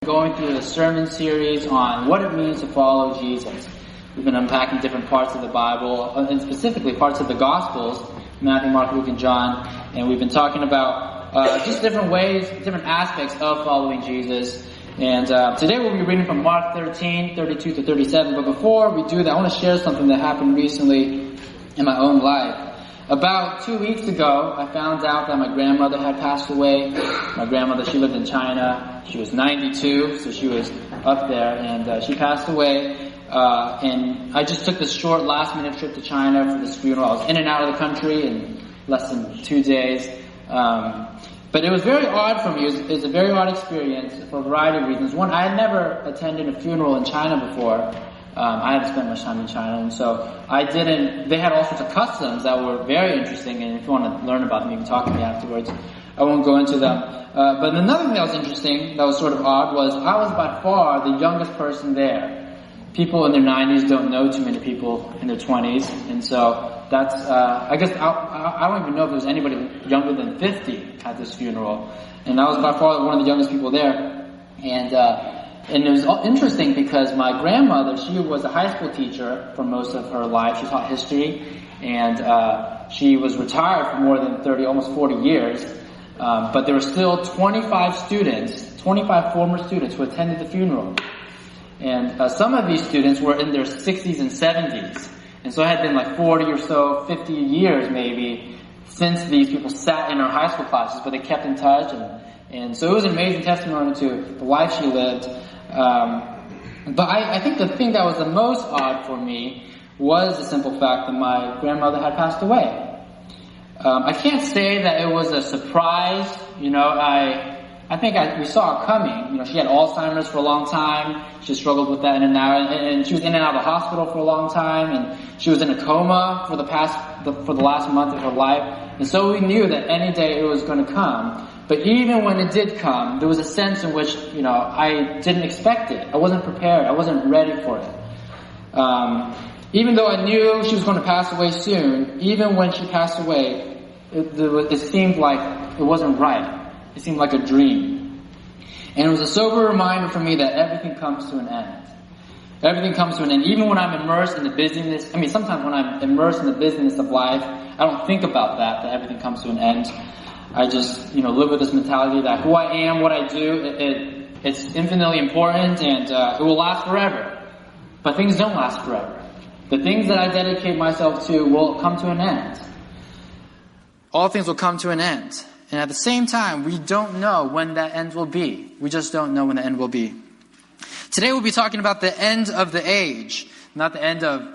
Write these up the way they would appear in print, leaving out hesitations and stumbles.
going through a sermon series on what it means to follow Jesus. We've been unpacking different parts of the Bible, and specifically parts of the Gospels, Matthew, Mark, Luke, and John, and we've been talking about just different ways, different aspects of following Jesus. And today we'll be reading from Mark 13, 32 to 37. But before we do that, I want to share something that happened recently in my own life. About 2 weeks ago, I found out that my grandmother had passed away. My grandmother, she lived in China. She was 92, so she was up there, and she passed away. And I just took this short last-minute trip to China for this funeral. I was in and out of the country in less than 2 days. But it was very odd for me. It was a very odd experience for a variety of reasons. One, I had never attended a funeral in China before. I hadn't spent much time in China, and so they had all sorts of customs that were very interesting, and if you want to learn about them, you can talk to me afterwards. I won't go into them. But another thing that was interesting, that was sort of odd, was I was by far the youngest person there. People in their 90s don't know too many people in their 20s, and so that's, I guess, I don't even know if there was anybody younger than 50 at this funeral, and I was by far one of the youngest people there, and it was interesting because my grandmother, she was a high school teacher for most of her life. She taught history, and she was retired for more than 30, almost 40 years. But there were still 25 former students who attended the funeral. And some of these students were in their 60s and 70s. And so it had been like 40 or so, 50 years maybe, since these people sat in our high school classes, but they kept in touch. And so it was an amazing testimony to the life she lived. But I think the thing that was the most odd for me was the simple fact that my grandmother had passed away. I can't say that it was a surprise. You know, I think we saw it coming. You know, she had Alzheimer's for a long time. She struggled with that in and out, and she was in and out of the hospital for a long time, and she was in a coma for the last month of her life. And so we knew that any day it was going to come. But even when it did come, there was a sense in which, you know, I didn't expect it. I wasn't prepared. I wasn't ready for it. Even though I knew she was going to pass away soon, even when she passed away, it seemed like it wasn't right. It seemed like a dream. And it was a sober reminder for me that everything comes to an end. Everything comes to an end. Even when I'm immersed in the busyness, sometimes when I'm immersed in the busyness of life, I don't think about that everything comes to an end. I just, live with this mentality that who I am, what I do, it's infinitely important, and it will last forever. But things don't last forever. The things that I dedicate myself to will come to an end. All things will come to an end. And at the same time, we don't know when that end will be. We just don't know when the end will be. Today we'll be talking about the end of the age. Not the end of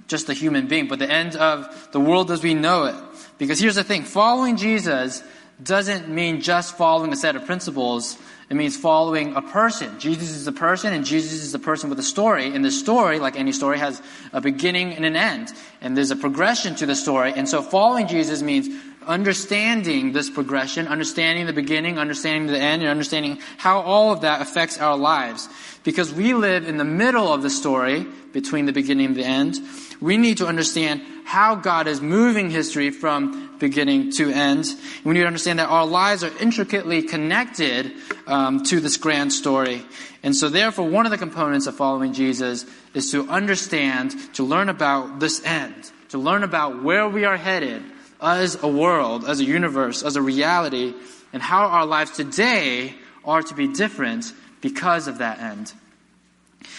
just the human being, but the end of the world as we know it. Because here's the thing, following Jesus doesn't mean just following a set of principles. It means following a person. Jesus is a person, and Jesus is a person with a story. And the story, like any story, has a beginning and an end. And there's a progression to the story. And so following Jesus means understanding this progression, understanding the beginning, understanding the end, and understanding how all of that affects our lives. Because we live in the middle of the story, between the beginning and the end, we need to understand how God is moving history from beginning to end. We need to understand that our lives are intricately connected to this grand story. And so therefore, one of the components of following Jesus is to understand, to learn about this end, to learn about where we are headed as a world, as a universe, as a reality, and how our lives today are to be different because of that end.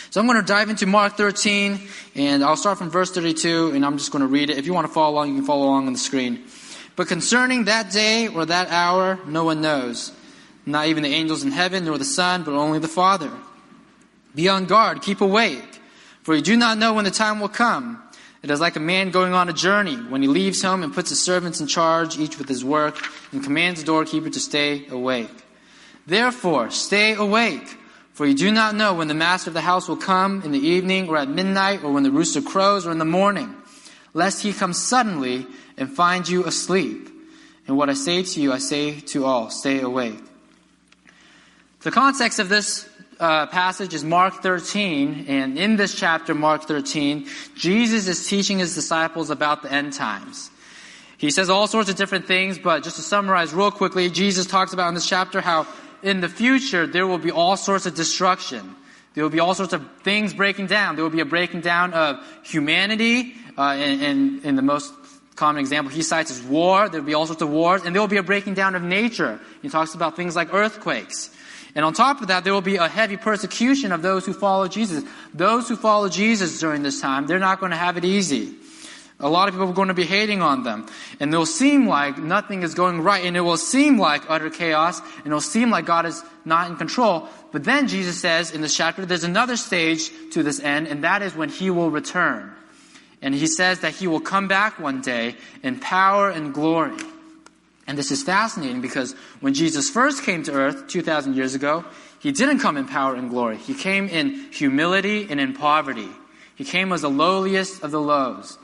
So I'm going to dive into Mark 13, and I'll start from verse 32, and I'm just going to read it. If you want to follow along, you can follow along on the screen. But concerning that day or that hour, no one knows. Not even the angels in heaven, nor the Son, but only the Father. Be on guard, keep awake, for you do not know when the time will come. It is like a man going on a journey, when he leaves home and puts his servants in charge, each with his work, and commands the doorkeeper to stay awake. Therefore, stay awake. For you do not know when the master of the house will come, in the evening, or at midnight, or when the rooster crows, or in the morning, lest he come suddenly and find you asleep. And what I say to you, I say to all, stay awake. The context of this passage is Mark 13, and in this chapter, Mark 13, Jesus is teaching his disciples about the end times. He says all sorts of different things, but just to summarize real quickly, Jesus talks about in this chapter how in the future, there will be all sorts of destruction. There will be all sorts of things breaking down. There will be a breaking down of humanity. In the most common example he cites is war. There will be all sorts of wars. And there will be a breaking down of nature. He talks about things like earthquakes. And on top of that, there will be a heavy persecution of those who follow Jesus. Those who follow Jesus during this time, they're not going to have it easy. A lot of people are going to be hating on them. And it will seem like nothing is going right. And it will seem like utter chaos. And it will seem like God is not in control. But then Jesus says in this chapter, there's another stage to this end. And that is when he will return. And he says that he will come back one day in power and glory. And this is fascinating because when Jesus first came to earth 2,000 years ago, he didn't come in power and glory. He came in humility and in poverty. He came as the lowliest of the lows.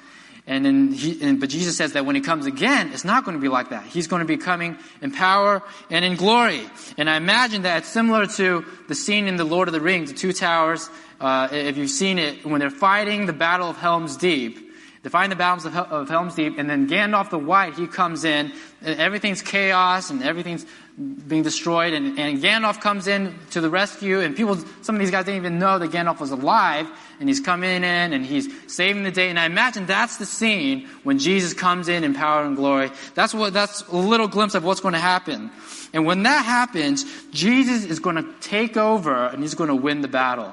But Jesus says that when he comes again, it's not going to be like that. He's going to be coming in power and in glory. And I imagine that it's similar to the scene in The Lord of the Rings, the Two Towers. If you've seen it, when they're fighting the Battle of Helm's Deep. They're fighting the battles of Helm's Deep, and then Gandalf the White, he comes in, and everything's chaos, and everything's being destroyed, and Gandalf comes in to the rescue, and some of these guys didn't even know that Gandalf was alive, and he's coming in, and he's saving the day, and I imagine that's the scene when Jesus comes in power and glory. That's a little glimpse of what's going to happen. And when that happens, Jesus is going to take over, and he's going to win the battle.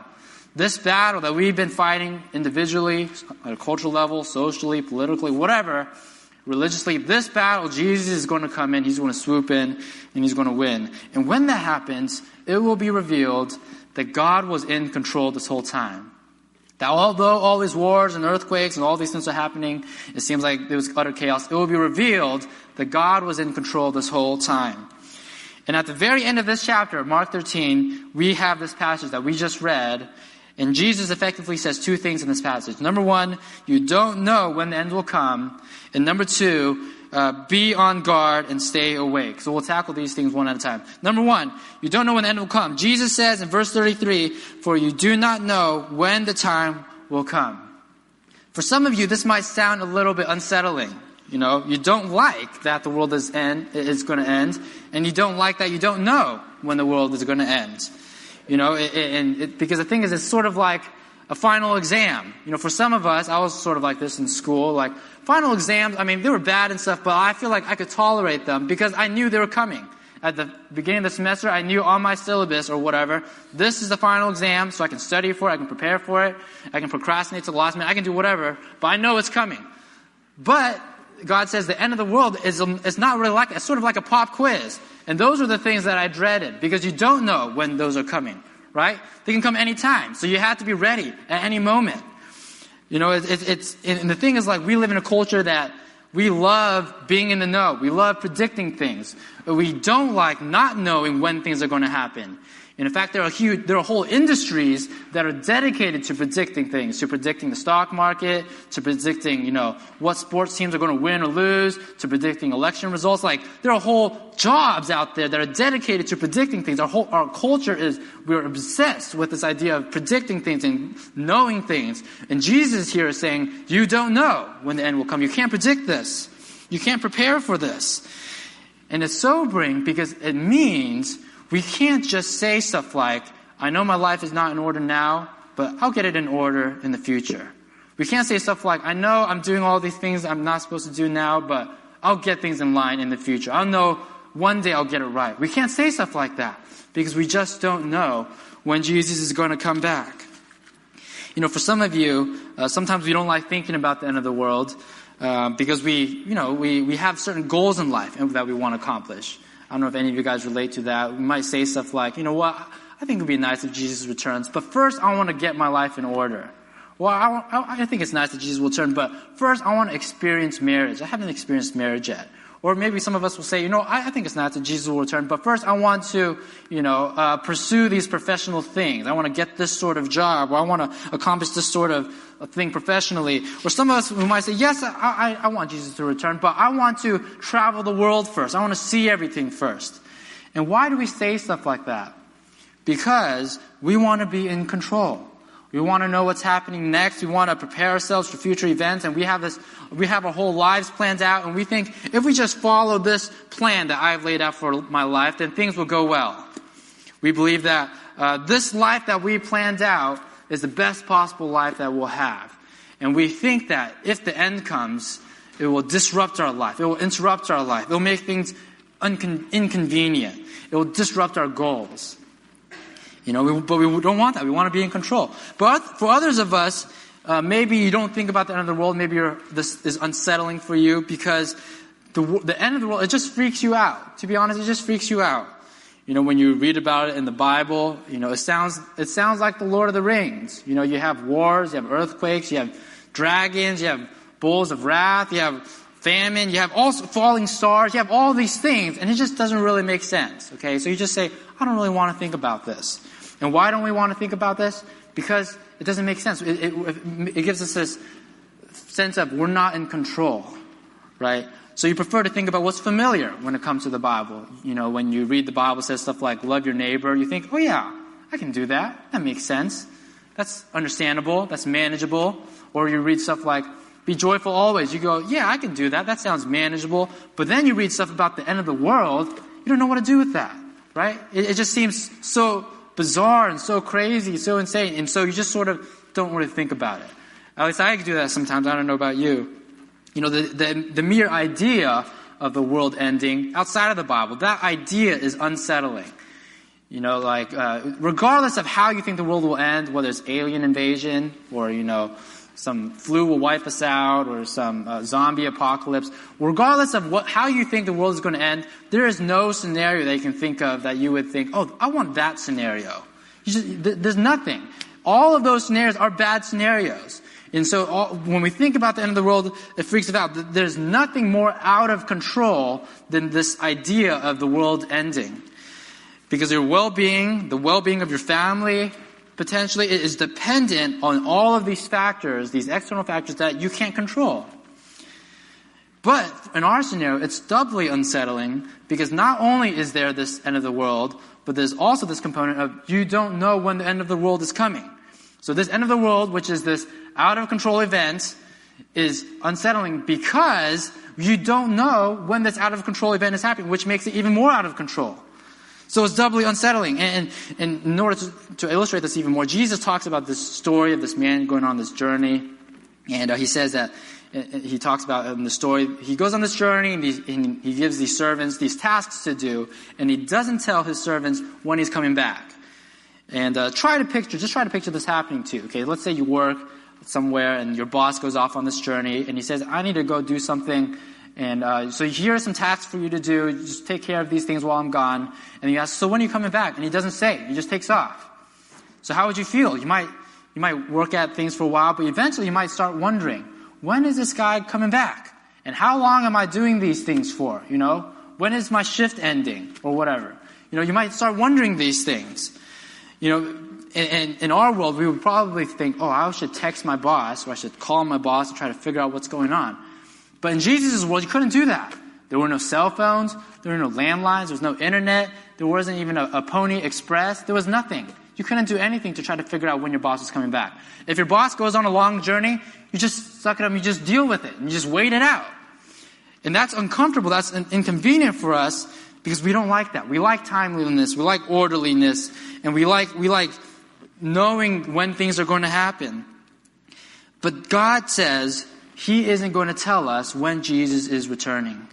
This battle that we've been fighting individually, at a cultural level, socially, politically, whatever, religiously, this battle, Jesus is going to come in, he's going to swoop in, and he's going to win. And when that happens, it will be revealed that God was in control this whole time. That although all these wars and earthquakes and all these things are happening, it seems like there was utter chaos, it will be revealed that God was in control this whole time. And at the very end of this chapter, Mark 13, we have this passage that we just read. And Jesus effectively says two things in this passage. Number one, you don't know when the end will come. And number two, be on guard and stay awake. So we'll tackle these things one at a time. Number one, you don't know when the end will come. Jesus says in verse 33, for you do not know when the time will come. For some of you, this might sound a little bit unsettling. You don't like that the world is going to end. And you don't like that you don't know when the world is going to end. Because the thing is, it's sort of like a final exam. For some of us, I was sort of like this in school, like final exams, they were bad and stuff, but I feel like I could tolerate them because I knew they were coming. At the beginning of the semester, I knew on my syllabus or whatever, this is the final exam, so I can study for it, I can prepare for it, I can procrastinate to the last minute, I can do whatever, but I know it's coming. But God says the end of the world is not really like that. It's sort of like a pop quiz. And those are the things that I dreaded because you don't know when those are coming, right? They can come anytime. So you have to be ready at any moment. And the thing is, like, we live in a culture that we love being in the know. We love predicting things. But we don't like not knowing when things are going to happen. And in fact, there are whole industries that are dedicated to predicting things, to predicting the stock market, to predicting, what sports teams are going to win or lose, to predicting election results. Like, there are whole jobs out there that are dedicated to predicting things. Our culture we're obsessed with this idea of predicting things and knowing things. And Jesus here is saying, you don't know when the end will come. You can't predict this. You can't prepare for this. And it's sobering because it means we can't just say stuff like, I know my life is not in order now, but I'll get it in order in the future. We can't say stuff like, I know I'm doing all these things I'm not supposed to do now, but I'll get things in line in the future. I'll know one day I'll get it right. We can't say stuff like that because we just don't know when Jesus is going to come back. For some of you, sometimes we don't like thinking about the end of the world because we have certain goals in life that we want to accomplish. I don't know if any of you guys relate to that. We might say stuff like, I think it would be nice if Jesus returns, but first I want to get my life in order. Well, I think it's nice that Jesus will return, but first I want to experience marriage. I haven't experienced marriage yet. Or maybe some of us will say, I think it's nice that Jesus will return, but first I want to, pursue these professional things. I want to get this sort of job, or I want to accomplish this sort of thing professionally. Or some of us who might say, yes, I want Jesus to return, but I want to travel the world first. I want to see everything first. And why do we say stuff like that? Because we want to be in control. We want to know what's happening next. We want to prepare ourselves for future events. And we have our whole lives planned out. And we think if we just follow this plan that I've laid out for my life, then things will go well. We believe that this life that we planned out is the best possible life that we'll have. And we think that if the end comes, it will disrupt our life. It will interrupt our life. It will make things inconvenient. It will disrupt our goals. But we don't want that. We want to be in control. But for others of us, maybe you don't think about the end of the world. Maybe this is unsettling for you because the end of the world, it just freaks you out. To be honest, it just freaks you out. When you read about it in the Bible, it sounds like the Lord of the Rings. You have wars, you have earthquakes, you have dragons, you have bulls of wrath, you have famine, you have all falling stars, you have all these things, and it just doesn't really make sense. Okay, so you just say, I don't really want to think about this. And why don't we want to think about this? Because it doesn't make sense. It gives us this sense of we're not in control, right? So you prefer to think about what's familiar when it comes to the Bible. When you read the Bible, it says stuff like, love your neighbor. You think, oh yeah, I can do that. That makes sense. That's understandable. That's manageable. Or you read stuff like, be joyful always. You go, yeah, I can do that. That sounds manageable. But then you read stuff about the end of the world. You don't know what to do with that, right? It just seems so bizarre and so crazy, so insane. And so you just sort of don't really think about it. At least I do that sometimes. I don't know about you. The mere idea of the world ending outside of the Bible, that idea is unsettling. Regardless of how you think the world will end, whether it's alien invasion or, some flu will wipe us out or some zombie apocalypse, regardless of how you think the world is going to end, there is no scenario that you can think of that you would think, oh, I want that scenario. There's nothing. All of those scenarios are bad scenarios. And so when we think about the end of the world, it freaks us out. There's nothing more out of control than this idea of the world ending. Because your well-being, the well-being of your family, potentially, it is dependent on all of these factors, these external factors that you can't control. But in our scenario, it's doubly unsettling because not only is there this end of the world, but there's also this component of you don't know when the end of the world is coming. So this end of the world, which is this out-of-control event, is unsettling because you don't know when this out-of-control event is happening, which makes it even more out of control. So it's doubly unsettling. And in order to illustrate this even more, Jesus talks about this story of this man going on this journey. And he says that, he talks about in the story, he goes on this journey and he gives these servants these tasks to do. And he doesn't tell his servants when he's coming back. And try to picture this happening to you. Okay, let's say you work somewhere and your boss goes off on this journey and he says, I need to go do something. And so here are some tasks for you to do. Just take care of these things while I'm gone. And he asks, so when are you coming back? And he doesn't say. He just takes off. So how would you feel? You might work at things for a while, but eventually you might start wondering, when is this guy coming back? And how long am I doing these things for? When is my shift ending or whatever? You might start wondering these things. And in our world, we would probably think, oh, I should text my boss or I should call my boss and try to figure out what's going on. But in Jesus' world, you couldn't do that. There were no cell phones. There were no landlines. There was no internet. There wasn't even a Pony Express. There was nothing. You couldn't do anything to try to figure out when your boss is coming back. If your boss goes on a long journey, you just suck it up and you just deal with it. And you just wait it out. And that's uncomfortable. That's inconvenient for us because we don't like that. We like timeliness. We like orderliness. And we like knowing when things are going to happen. But God says He isn't going to tell us when Jesus is returning.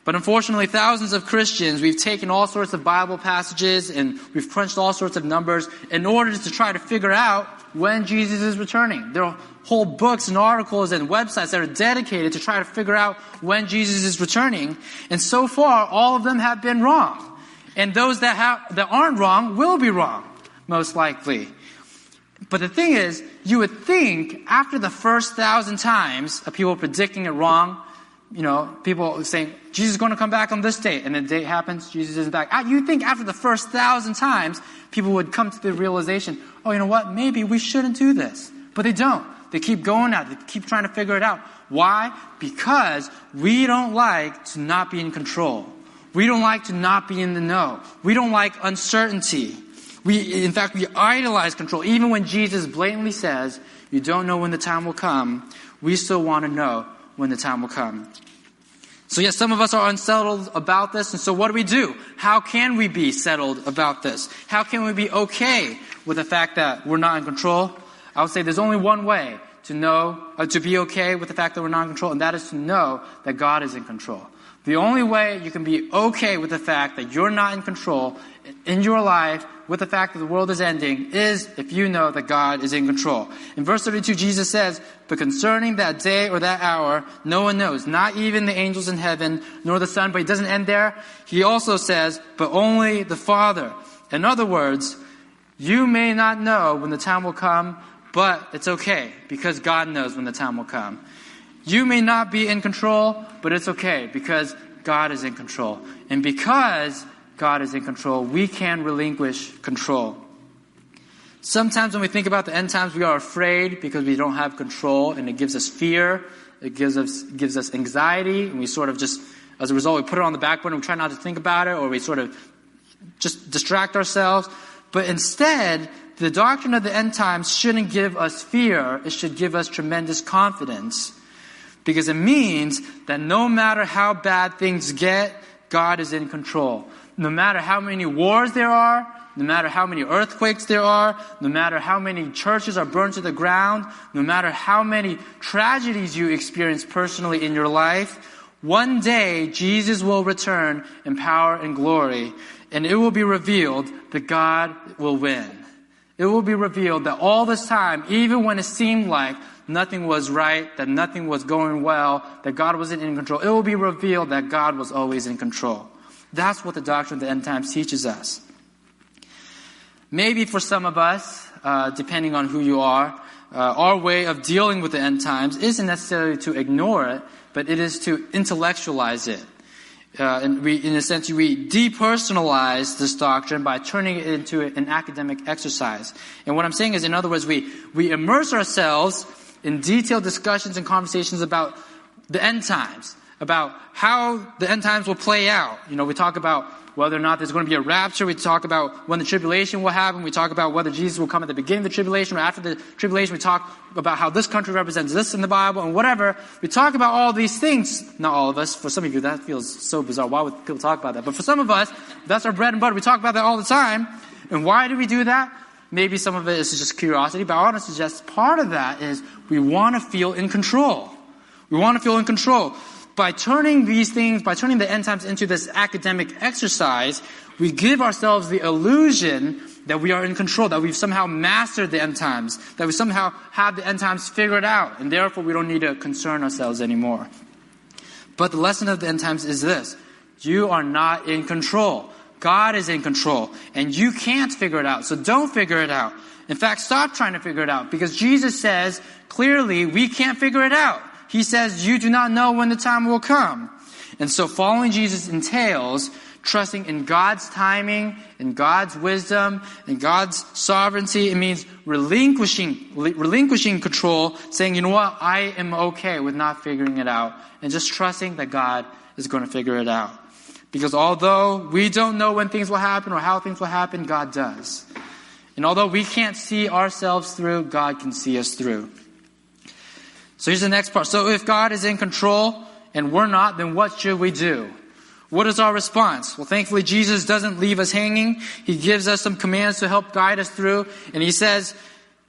But unfortunately, thousands of Christians, we've taken all sorts of Bible passages and we've crunched all sorts of numbers in order to try to figure out when Jesus is returning. There are whole books and articles and websites that are dedicated to try to figure out when Jesus is returning. And so far, all of them have been wrong. And those that aren't wrong will be wrong, most likely. But the thing is, you would think after the first 1,000 times of people predicting it wrong, people saying, Jesus is going to come back on this date, and the date happens, Jesus isn't back. You think after the first 1,000 times, people would come to the realization, oh, you know what, maybe we shouldn't do this. But they don't. They keep going at it. They keep trying to figure it out. Why? Because we don't like to not be in control. We don't like to not be in the know. We don't like uncertainty. In fact, we idolize control. Even when Jesus blatantly says, you don't know when the time will come, we still want to know when the time will come. So yes, some of us are unsettled about this, and so what do? How can we be settled about this? How can we be okay with the fact that we're not in control? I would say there's only one way to be okay with the fact that we're not in control, and that is to know that God is in control. The only way you can be okay with the fact that you're not in control in your life, with the fact that the world is ending, is if you know that God is in control. In verse 32, Jesus says, "But concerning that day or that hour, no one knows, not even the angels in heaven, nor the Son." But he doesn't end there. He also says, "But only the Father." In other words, you may not know when the time will come, but it's okay, because God knows when the time will come. You may not be in control, but it's okay, because God is in control. And because God is in control, we can relinquish control. Sometimes when we think about the end times, we are afraid because we don't have control, and it gives us fear. It gives us anxiety, and we sort of just, as a result, we put it on the back burner. We try not to think about it, or we sort of just distract ourselves. But instead, the doctrine of the end times shouldn't give us fear. It should give us tremendous confidence. Because it means that no matter how bad things get, God is in control. No matter how many wars there are, no matter how many earthquakes there are, no matter how many churches are burned to the ground, no matter how many tragedies you experience personally in your life, one day Jesus will return in power and glory, and it will be revealed that God will win. It will be revealed that all this time, even when it seemed like nothing was right, that nothing was going well, that God wasn't in control, it will be revealed that God was always in control. That's what the doctrine of the end times teaches us. Maybe for some of us, depending on who you are, our way of dealing with the end times isn't necessarily to ignore it, but it is to intellectualize it. And in a sense, we depersonalize this doctrine by turning it into an academic exercise. And what I'm saying is, in other words, we immerse ourselves in detailed discussions and conversations about the end times, about how the end times will play out. We talk about whether or not there's going to be a rapture. We talk about when the tribulation will happen. We talk about whether Jesus will come at the beginning of the tribulation or after the tribulation. We talk about how this country represents this in the Bible and whatever. We talk about all these things. Not all of us. For some of you, that feels so bizarre. Why would people talk about that? But for some of us, that's our bread and butter. We talk about that all the time. And why do we do that? Maybe some of it is just curiosity, but I want to suggest part of that is we want to feel in control. We want to feel in control. By turning the end times into this academic exercise, we give ourselves the illusion that we are in control, that we've somehow mastered the end times, that we somehow have the end times figured out, and therefore we don't need to concern ourselves anymore. But the lesson of the end times is this: you are not in control. God is in control, and you can't figure it out, so don't figure it out. In fact, stop trying to figure it out, because Jesus says clearly we can't figure it out. He says, you do not know when the time will come. And so following Jesus entails trusting in God's timing, in God's wisdom, in God's sovereignty. It means relinquishing control, saying, you know what, I am okay with not figuring it out, and just trusting that God is going to figure it out. Because although we don't know when things will happen or how things will happen, God does. And although we can't see ourselves through, God can see us through. So here's the next part. So if God is in control and we're not, then what should we do? What is our response? Well, thankfully, Jesus doesn't leave us hanging. He gives us some commands to help guide us through. And he says,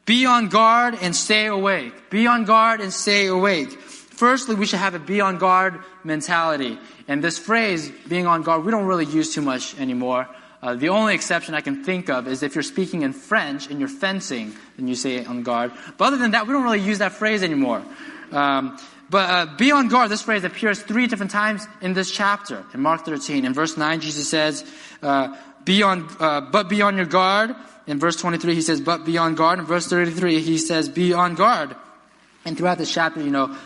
be on guard and stay awake. Be on guard and stay awake. Firstly, we should have a be on guard mentality. And this phrase, being on guard, we don't really use too much anymore. The only exception I can think of is if you're speaking in French and you're fencing, then you say on guard. But other than that, we don't really use that phrase anymore. But be on guard, this phrase appears 3 different times in this chapter. In Mark 13, in verse 9, Jesus says, but be on your guard. In verse 23, he says, but be on guard. In verse 33, he says, be on guard. And throughout this chapter,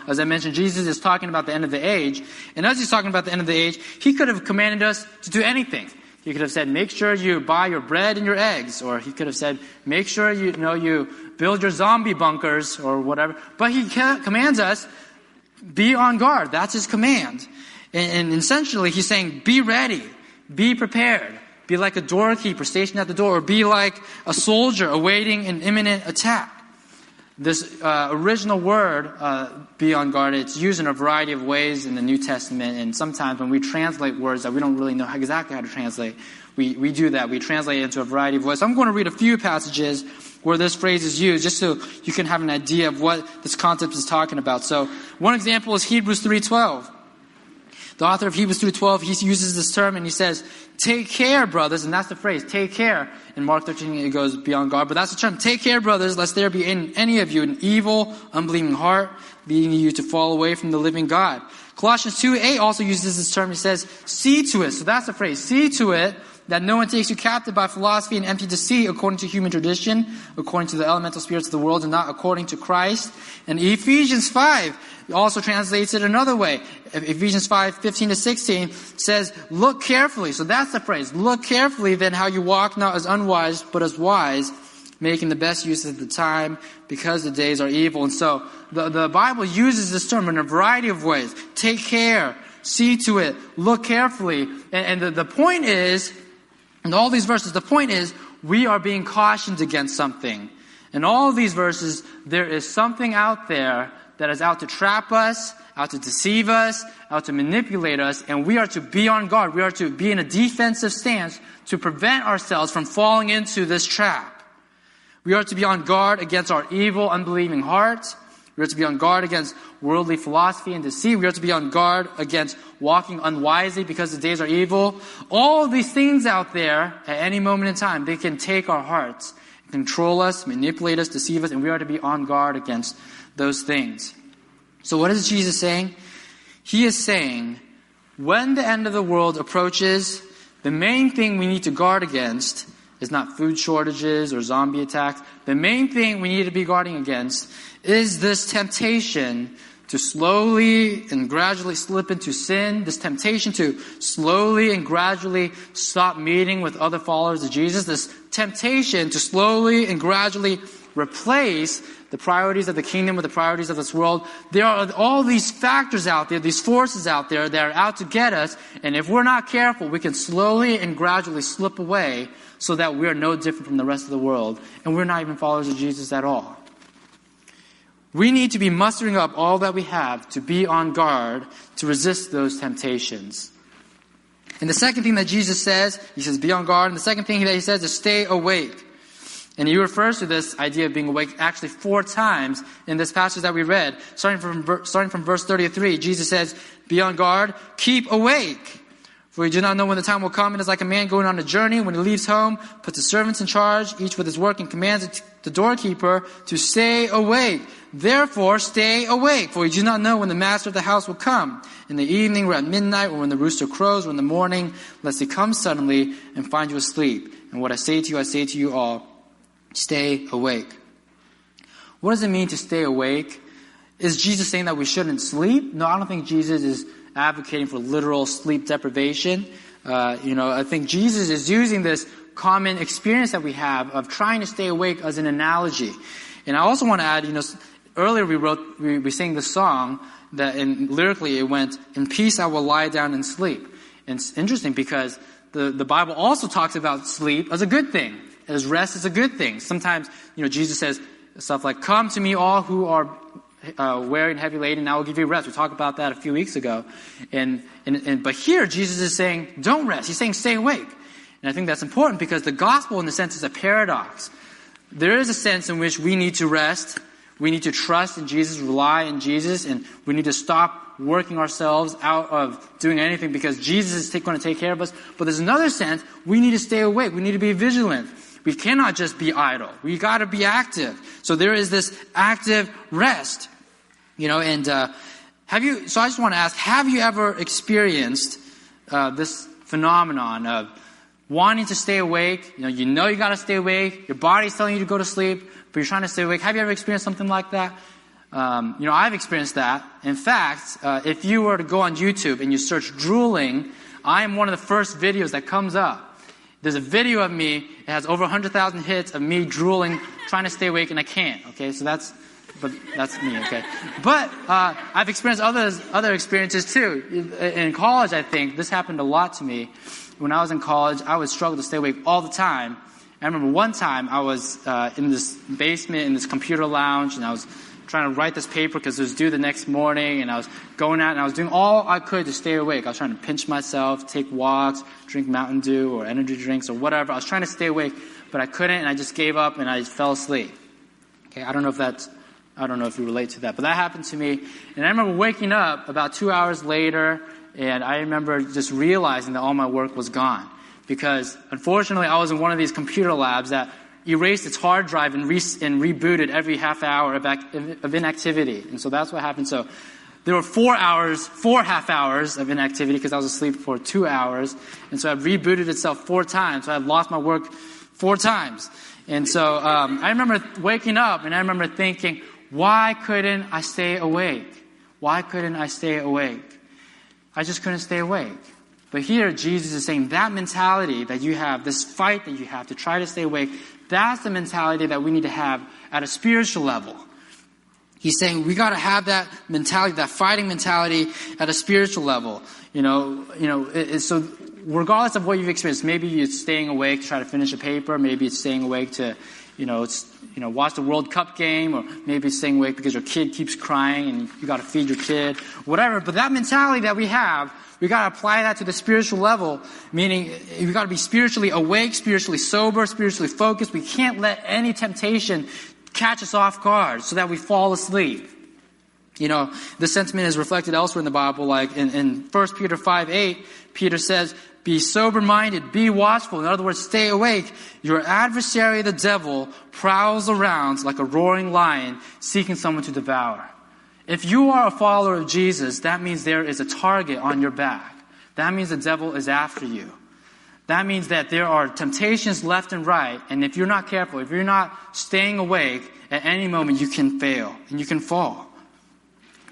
as I mentioned, Jesus is talking about the end of the age. And as he's talking about the end of the age, he could have commanded us to do anything. He could have said, make sure you buy your bread and your eggs. Or he could have said, make sure you build your zombie bunkers or whatever. But he commands us, be on guard. That's his command. And essentially, he's saying, be ready. Be prepared. Be like a doorkeeper stationed at the door. Or be like a soldier awaiting an imminent attack. This original word, be on guard, it's used in a variety of ways in the New Testament. And sometimes when we translate words that we don't really know exactly how to translate, we do that. We translate it into a variety of ways. So I'm going to read a few passages where this phrase is used, just so you can have an idea of what this concept is talking about. So one example is Hebrews 3:12. The author of Hebrews 3:12, he uses this term and he says, take care, brothers, and that's the phrase, take care. In Mark 13, it goes, be on guard, but that's the term, take care, brothers, lest there be in any of you an evil, unbelieving heart, leading you to fall away from the living God. Colossians 2:8 also uses this term, he says, see to it, so that's the phrase, see to it, that no one takes you captive by philosophy and empty deceit according to human tradition, according to the elemental spirits of the world, and not according to Christ. And Ephesians 5 also translates it another way. Ephesians 5:15-16 says, look carefully. So that's the phrase. Look carefully then how you walk, not as unwise, but as wise, making the best use of the time, because the days are evil. And so the Bible uses this term in a variety of ways. Take care. See to it. Look carefully. And the point is, in all these verses, the point is, we are being cautioned against something. In all of these verses, there is something out there that is out to trap us, out to deceive us, out to manipulate us, and we are to be on guard. We are to be in a defensive stance to prevent ourselves from falling into this trap. We are to be on guard against our evil, unbelieving hearts. We are to be on guard against worldly philosophy and deceit. We are to be on guard against walking unwisely because the days are evil. All of these things out there, at any moment in time, they can take our hearts, control us, manipulate us, deceive us, and we are to be on guard against those things. So what is Jesus saying? He is saying, when the end of the world approaches, the main thing we need to guard against is not food shortages or zombie attacks. The main thing we need to be guarding against is this temptation to slowly and gradually slip into sin, this temptation to slowly and gradually stop meeting with other followers of Jesus, this temptation to slowly and gradually replace the priorities of the kingdom with the priorities of this world. There are all these factors out there, these forces out there that are out to get us, and if we're not careful, we can slowly and gradually slip away so that we are no different from the rest of the world, and we're not even followers of Jesus at all. We need to be mustering up all that we have to be on guard to resist those temptations. And the second thing that Jesus says, he says, be on guard. And the second thing that he says is stay awake. And he refers to this idea of being awake actually 4 times in this passage that we read. Starting from verse 33, Jesus says, be on guard, keep awake. For you do not know when the time will come. It is like a man going on a journey. When he leaves home, puts his servants in charge, each with his work, and commands the doorkeeper to stay awake. Therefore, stay awake, for you do not know when the master of the house will come, in the evening or at midnight, or when the rooster crows, or in the morning, lest he come suddenly and find you asleep. And what I say to you all, stay awake. What does it mean to stay awake? Is Jesus saying that we shouldn't sleep? No, I don't think Jesus is advocating for literal sleep deprivation. I think Jesus is using this common experience that we have of trying to stay awake as an analogy. And I also want to add, earlier we sang the song that lyrically it went, in peace I will lie down and sleep. And it's interesting because the Bible also talks about sleep as a good thing, as rest is a good thing. Sometimes, Jesus says stuff like, come to me all who are wearing heavy laden, and I will give you rest. We talked about that a few weeks ago. But here Jesus is saying, don't rest. He's saying stay awake. And I think that's important because the gospel in a sense is a paradox. There is a sense in which we need to rest. We need to trust in Jesus, rely on Jesus, and we need to stop working ourselves out of doing anything because Jesus is going to take care of us. But there's another sense, we need to stay awake. We need to be vigilant. We cannot just be idle. We got to be active. So there is this active rest, So I just want to ask, have you ever experienced this phenomenon of wanting to stay awake? You got to stay awake. Your body's telling you to go to sleep, but you're trying to stay awake. Have you ever experienced something like that? I've experienced that. In fact, if you were to go on YouTube and you search drooling, I am one of the first videos that comes up. There's a video of me. It has over 100,000 hits of me drooling, trying to stay awake, and I can't. Okay, so that's me. Okay, but I've experienced other experiences too. In college, I think this happened a lot to me. When I was in college, I would struggle to stay awake all the time, I remember one time I was in this basement, in this computer lounge, and I was trying to write this paper because it was due the next morning, and I was going out and I was doing all I could to stay awake. I was trying to pinch myself, take walks, drink Mountain Dew or energy drinks or whatever. I was trying to stay awake, but I couldn't, and I just gave up and I fell asleep. Okay, I don't know if you relate to that, but that happened to me. And I remember waking up about 2 hours later, and I remember just realizing that all my work was gone. Because, unfortunately, I was in one of these computer labs that erased its hard drive and rebooted every half hour of inactivity. And so that's what happened. So there were 4 half hours of inactivity because I was asleep for 2 hours. And so it rebooted itself 4 times. So I had lost my work 4 times. And so I remember waking up and I remember thinking, why couldn't I stay awake? Why couldn't I stay awake? I just couldn't stay awake. But here, Jesus is saying that mentality that you have, this fight that you have to try to stay awake, that's the mentality that we need to have at a spiritual level. He's saying we got to have that mentality, that fighting mentality at a spiritual level. So regardless of what you've experienced, maybe it's staying awake to try to finish a paper, maybe it's staying awake to, watch the World Cup game, or maybe it's staying awake because your kid keeps crying and you got to feed your kid, whatever. But that mentality that we have, we got to apply that to the spiritual level, meaning we got to be spiritually awake, spiritually sober, spiritually focused. We can't let any temptation catch us off guard so that we fall asleep. This sentiment is reflected elsewhere in the Bible, like in 1 Peter 5:8, Peter says, be sober-minded, be watchful. In other words, stay awake. Your adversary, the devil, prowls around like a roaring lion, seeking someone to devour. If you are a follower of Jesus, that means there is a target on your back. That means the devil is after you. That means that there are temptations left and right, and if you're not careful, if you're not staying awake, at any moment you can fail and you can fall.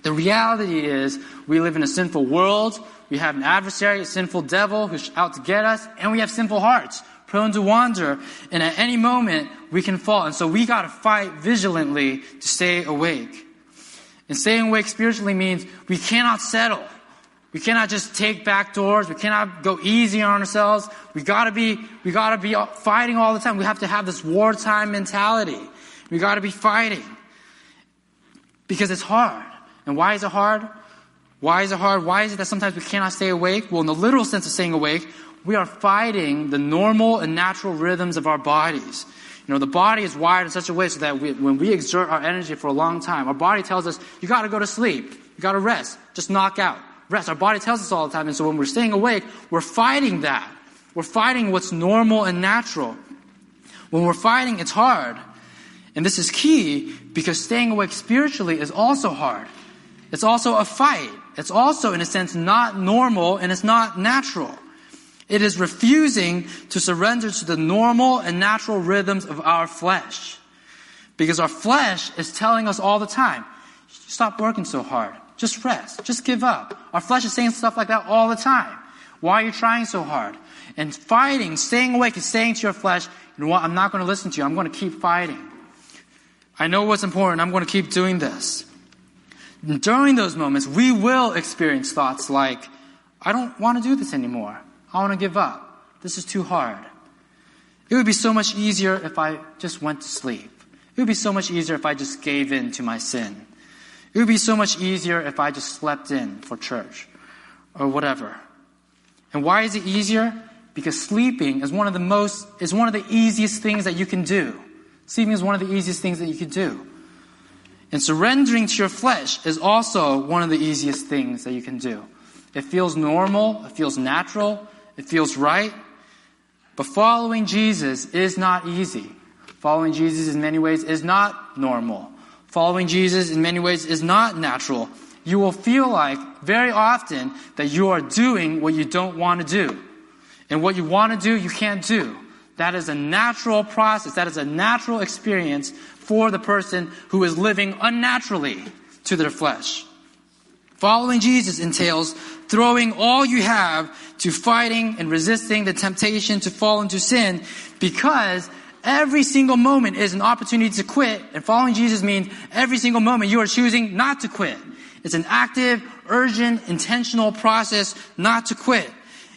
The reality is we live in a sinful world. We have an adversary, a sinful devil who's out to get us, and we have sinful hearts, prone to wander, and at any moment we can fall. And so we got to fight vigilantly to stay awake. And staying awake spiritually means we cannot settle. We cannot just take back doors. We cannot go easy on ourselves. We gotta be fighting all the time. We have to have this wartime mentality. We gotta be fighting. Because it's hard. And why is it hard? Why is it hard? Why is it that sometimes we cannot stay awake? Well, in the literal sense of staying awake, we are fighting the normal and natural rhythms of our bodies. The body is wired in such a way so that when we exert our energy for a long time, our body tells us, you got to go to sleep. You got to rest. Just knock out. Rest. Our body tells us all the time. And so when we're staying awake, we're fighting that. We're fighting what's normal and natural. When we're fighting, it's hard. And this is key because staying awake spiritually is also hard. It's also a fight. It's also, in a sense, not normal and it's not natural. It is refusing to surrender to the normal and natural rhythms of our flesh. Because our flesh is telling us all the time, stop working so hard. Just rest. Just give up. Our flesh is saying stuff like that all the time. Why are you trying so hard? And fighting, staying awake, is saying to your flesh, you know what, I'm not going to listen to you. I'm going to keep fighting. I know what's important. I'm going to keep doing this. And during those moments, we will experience thoughts like, I don't want to do this anymore. I want to give up. This is too hard. It would be so much easier if I just went to sleep. It would be so much easier if I just gave in to my sin. It would be so much easier if I just slept in for church or whatever. And why is it easier? Because sleeping is one of the easiest things that you can do. Sleeping is one of the easiest things that you can do. And surrendering to your flesh is also one of the easiest things that you can do. It feels normal, it feels natural, it feels right. But following Jesus is not easy. Following Jesus in many ways is not normal. Following Jesus in many ways is not natural. You will feel like very often that you are doing what you don't want to do. And what you want to do, you can't do. That is a natural process. That is a natural experience for the person who is living unnaturally to their flesh. Following Jesus entails throwing all you have to fighting and resisting the temptation to fall into sin, because every single moment is an opportunity to quit. And following Jesus means every single moment you are choosing not to quit. It's an active, urgent, intentional process not to quit.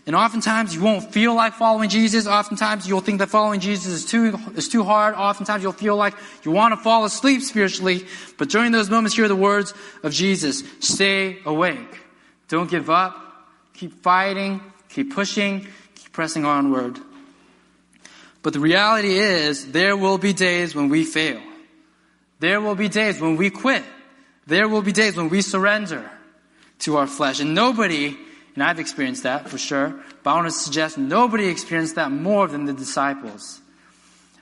And oftentimes you won't feel like following Jesus. Oftentimes you'll think that following Jesus is too hard. Oftentimes you'll feel like you want to fall asleep spiritually. But during those moments, hear the words of Jesus. Stay awake. Don't give up. Keep fighting. Keep pushing. Keep pressing onward. But the reality is, there will be days when we fail. There will be days when we quit. There will be days when we surrender to our flesh. And nobody, and I've experienced that for sure, but I want to suggest nobody experienced that more than the disciples.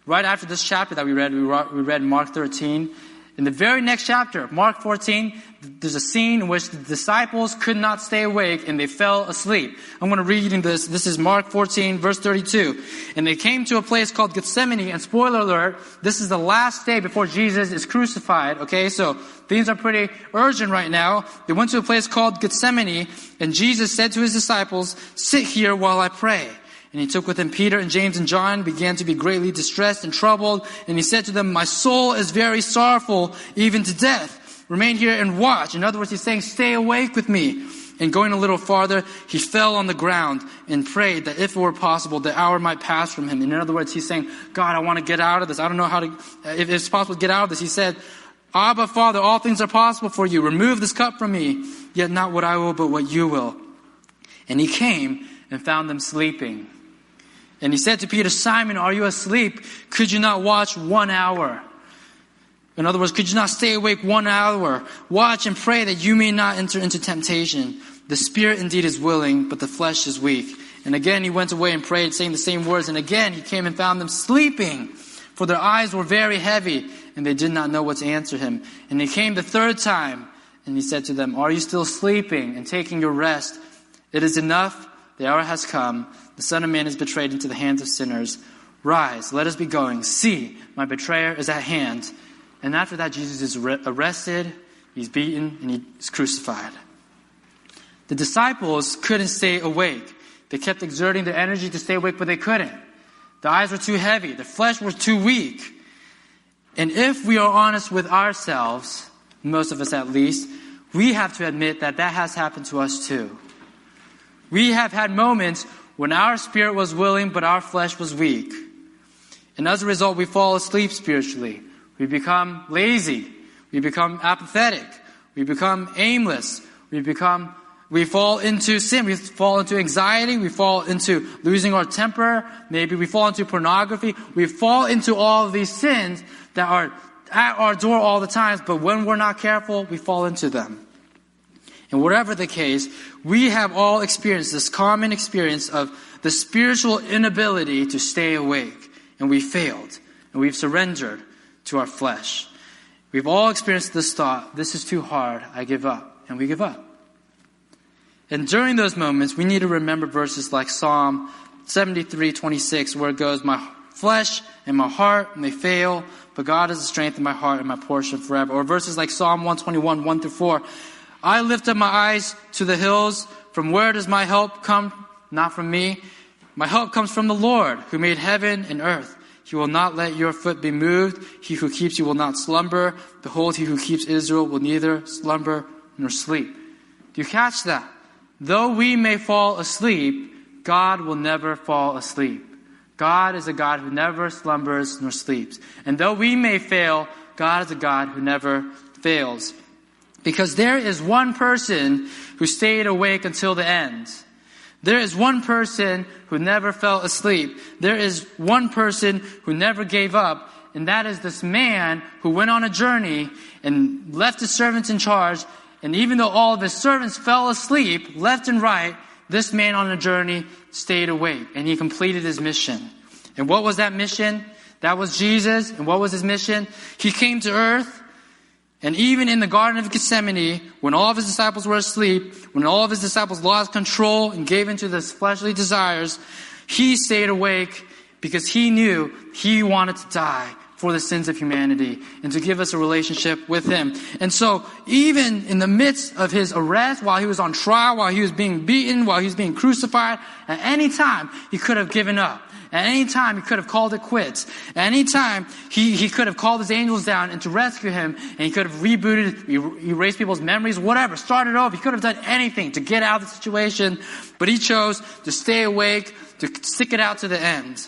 Right after this chapter that we read Mark 13. In the very next chapter, Mark 14, there's a scene in which the disciples could not stay awake and they fell asleep. I'm going to read you this. This is Mark 14, verse 32. And they came to a place called Gethsemane, and spoiler alert, this is the last day before Jesus is crucified. Okay, so things are pretty urgent right now. They went to a place called Gethsemane, and Jesus said to his disciples, "Sit here while I pray." And he took with him Peter and James and John, began to be greatly distressed and troubled. And he said to them, "My soul is very sorrowful, even to death. Remain here and watch." In other words, he's saying, stay awake with me. And going a little farther, he fell on the ground and prayed that if it were possible, the hour might pass from him. And in other words, he's saying, God, I want to get out of this. I don't know how to, if it's possible to get out of this. He said, Abba, Father, all things are possible for you. Remove this cup from me. Yet not what I will, but what you will. And he came and found them sleeping. And he said to Peter, "Simon, are you asleep? Could you not watch 1 hour?" In other words, could you not stay awake 1 hour? Watch and pray that you may not enter into temptation. The spirit indeed is willing, but the flesh is weak. And again he went away and prayed, saying the same words. And again he came and found them sleeping, for their eyes were very heavy, and they did not know what to answer him. And he came the third time, and he said to them, "Are you still sleeping and taking your rest? It is enough. The hour has come. The Son of Man is betrayed into the hands of sinners. Rise, let us be going. See, my betrayer is at hand." And after that, Jesus is arrested, he's beaten, and he's crucified. The disciples couldn't stay awake. They kept exerting their energy to stay awake, but they couldn't. The eyes were too heavy. The flesh was too weak. And if we are honest with ourselves, most of us at least, we have to admit that that has happened to us too. We have had moments when our spirit was willing, but our flesh was weak. And as a result, we fall asleep spiritually. We become lazy. We become apathetic. We become aimless. We fall into sin. We fall into anxiety. We fall into losing our temper. Maybe we fall into pornography. We fall into all of these sins that are at our door all the time, but when we're not careful, we fall into them. And whatever the case, we have all experienced this common experience of the spiritual inability to stay awake. And we failed. And we've surrendered to our flesh. We've all experienced this thought, this is too hard, I give up. And we give up. And during those moments, we need to remember verses like Psalm 73:26, where it goes, "My flesh and my heart may fail, but God is the strength of my heart and my portion forever." Or verses like Psalm 121, 1-4, "I lift up my eyes to the hills. From where does my help come? Not from me. My help comes from the Lord, who made heaven and earth. He will not let your foot be moved. He who keeps you will not slumber. Behold, he who keeps Israel will neither slumber nor sleep." Do you catch that? Though we may fall asleep, God will never fall asleep. God is a God who never slumbers nor sleeps. And though we may fail, God is a God who never fails. Because there is one person who stayed awake until the end. There is one person who never fell asleep. There is one person who never gave up. And that is this man who went on a journey and left his servants in charge. And even though all of his servants fell asleep, left and right, this man on a journey stayed awake. And he completed his mission. And what was that mission? That was Jesus. And what was his mission? He came to earth. And even in the Garden of Gethsemane, when all of his disciples were asleep, when all of his disciples lost control and gave into his fleshly desires, he stayed awake because he knew he wanted to die for the sins of humanity and to give us a relationship with him. And so even in the midst of his arrest, while he was on trial, while he was being beaten, while he was being crucified, at any time he could have given up. At any time, he could have called it quits. At any time, he could have called his angels down and to rescue him, and he could have rebooted, erased people's memories, whatever, started over. He could have done anything to get out of the situation, but he chose to stay awake, to stick it out to the end.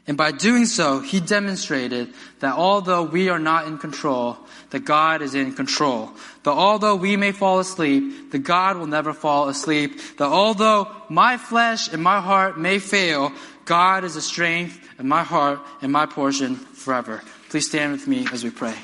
And by doing so, he demonstrated that although we are not in control, that God is in control. That although we may fall asleep, that God will never fall asleep. That although my flesh and my heart may fail, God is the strength in my heart and my portion forever. Please stand with me as we pray.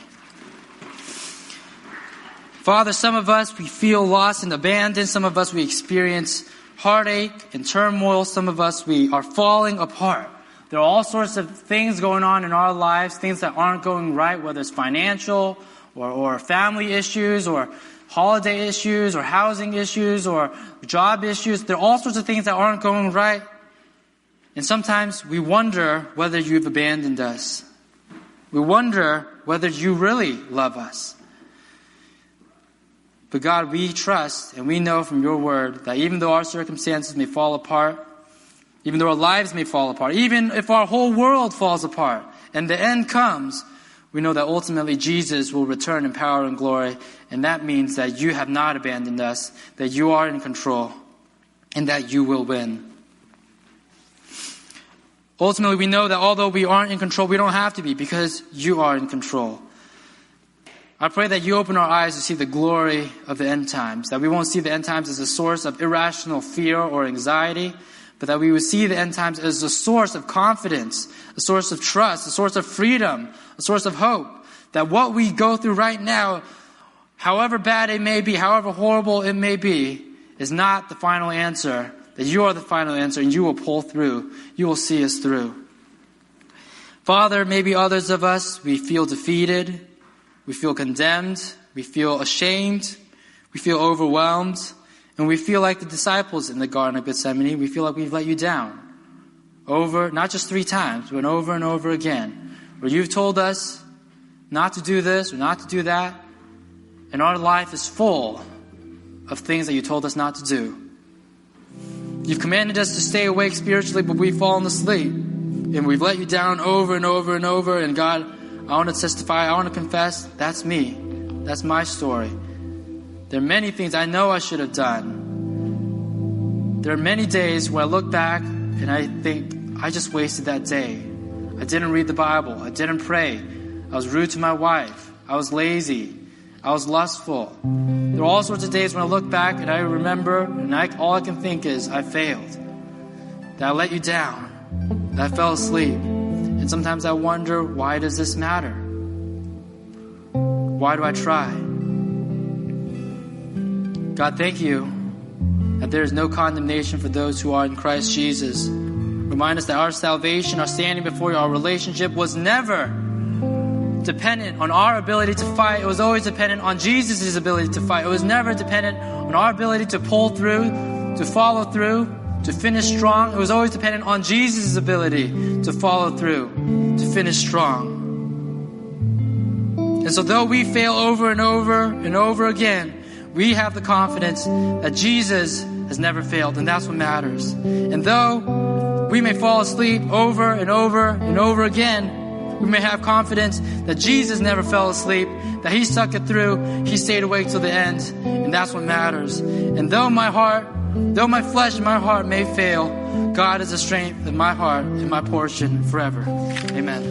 Father, some of us, we feel lost and abandoned. Some of us, we experience heartache and turmoil. Some of us, we are falling apart. There are all sorts of things going on in our lives, things that aren't going right, whether it's financial or family issues or holiday issues or housing issues or job issues. There are all sorts of things that aren't going right. And sometimes we wonder whether you've abandoned us. We wonder whether you really love us. But God, we trust and we know from your word that even though our circumstances may fall apart, even though our lives may fall apart, even if our whole world falls apart and the end comes, we know that ultimately Jesus will return in power and glory. And that means that you have not abandoned us, that you are in control, and that you will win. Ultimately, we know that although we aren't in control, we don't have to be because you are in control. I pray that you open our eyes to see the glory of the end times, that we won't see the end times as a source of irrational fear or anxiety, but that we would see the end times as a source of confidence, a source of trust, a source of freedom, a source of hope. That what we go through right now, however bad it may be, however horrible it may be, is not the final answer. That you are the final answer and you will pull through. You will see us through. Father, maybe others of us, we feel defeated, we feel condemned, we feel ashamed, we feel overwhelmed. And we feel like the disciples in the Garden of Gethsemane. We feel like we've let you down. Over, not just 3 times, but over and over again. Where you've told us not to do this or not to do that. And our life is full of things that you told us not to do. You've commanded us to stay awake spiritually, but we've fallen asleep. And we've let you down over and over and over. And God, I want to testify, I want to confess, that's me. That's my story. There are many things I know I should have done. There are many days where I look back and I think, I just wasted that day. I didn't read the Bible. I didn't pray. I was rude to my wife. I was lazy. I was lustful. There are all sorts of days when I look back and I remember, and all I can think is, I failed. That I let you down. That I fell asleep. And sometimes I wonder, why does this matter? Why do I try? God, thank you that there is no condemnation for those who are in Christ Jesus. Remind us that our salvation, our standing before you, our relationship was never dependent on our ability to fight. It was always dependent on Jesus' ability to fight. It was never dependent on our ability to pull through, to follow through, to finish strong. It was always dependent on Jesus' ability to follow through, to finish strong. And so though we fail over and over and over again, we have the confidence that Jesus has never failed, and that's what matters. And though we may fall asleep over and over and over again, we may have confidence that Jesus never fell asleep, that he stuck it through, he stayed awake till the end, and that's what matters. And though my flesh and my heart may fail, God is the strength in my heart and my portion forever. Amen.